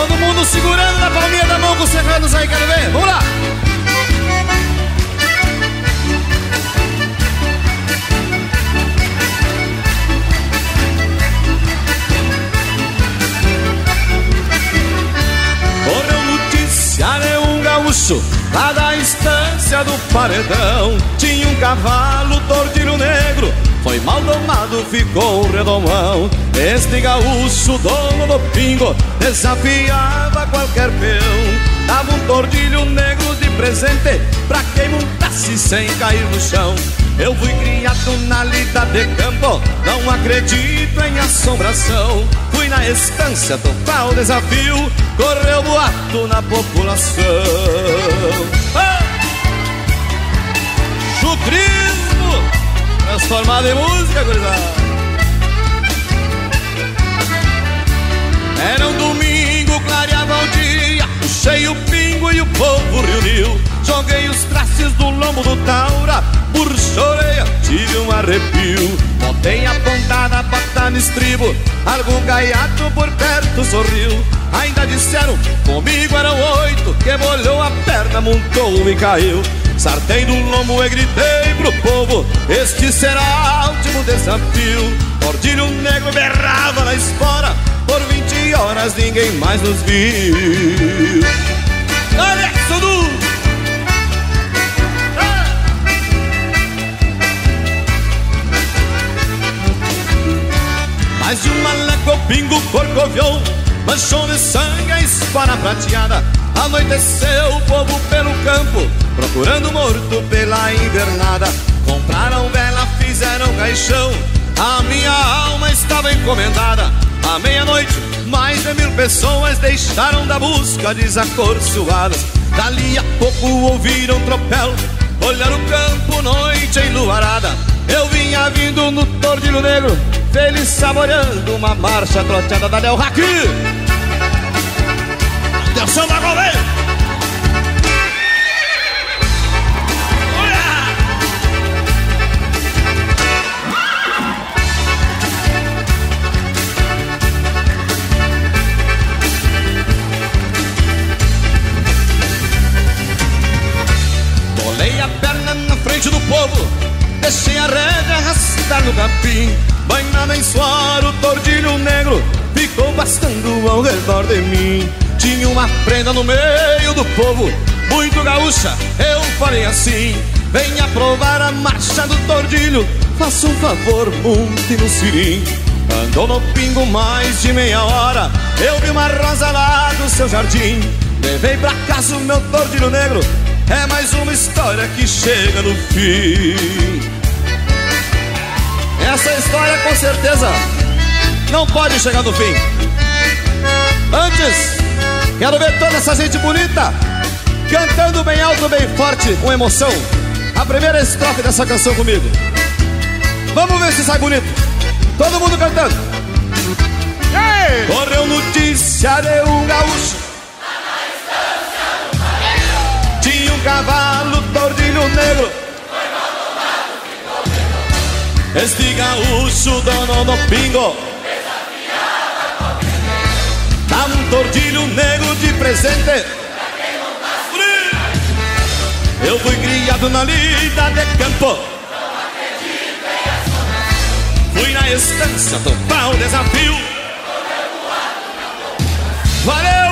Todo mundo segurando na palminha da mão com os serranos aí, quero ver. Vamos lá! Correu notícia de um gaúcho lá da estância do Paredão. Tinha um cavalo tordilho negro, foi mal domado, ficou redomão. Este gaúcho, dono do pingo, desafiava qualquer peão. Dava um tordilho negro de presente pra quem montasse sem cair no chão. Eu fui criado na lida de campo, não acredito em assombração. Fui na estância tocar o desafio, correu boato na população. Chucrismo transformado em música, gurizada. Era um domingo, clareava o dia, puxei o pingo e o povo reuniu. Joguei os traços do lombo do taura, puxei a orelha, tive um arrepio. Botei a pontada, bota no estribo, algum gaiato por perto sorriu. Ainda disseram, comigo eram 8, que molhou a perna, montou e caiu. Sartei do lombo e gritei pro povo, este será o último desafio. Tordilho negro berrava na espora, por 20 horas ninguém mais nos viu. Olha, Sudu! Mais de uma légua o pingo corcoviou, manchou de sangue a espora prateada. Anoiteceu o povo pelo campo, procurando morto pela invernada. Compraram vela, fizeram caixão, a minha alma estava encomendada. À meia-noite, mais de 1000 pessoas deixaram da busca desacorçoadas. Dali a pouco ouviram tropel, olharam o campo, noite enluarada. Eu vinha vindo no tordilho negro, feliz saboreando uma marcha troteada da Del Raque. Atenção da goleira! Bolei a perna na frente do povo, deixei a rédea arrastar no capim. Banhado em suor, o tordilho negro ficou pastando ao redor de mim. Tinha uma prenda no meio do povo, muito gaúcha, eu falei assim: venha provar a marcha do tordilho, faça um favor, monte no cirim. Andou no pingo mais de meia hora, eu vi uma rosa lá do seu jardim. Levei pra casa o meu tordilho negro, é mais uma história que chega no fim. Essa história com certeza não pode chegar no fim. Antes, quero ver toda essa gente bonita cantando bem alto, bem forte, com emoção, a primeira estrofe dessa canção comigo. Vamos ver se sai bonito. Todo mundo cantando. Ei! Correu notícia de um gaúcho, tinha um cavalo tordilho negro. Este gaúcho, dono do pingo, dá um tordilho negro de presente. Eu fui criado na lida de campo, fui na estância topar o desafio. Valeu!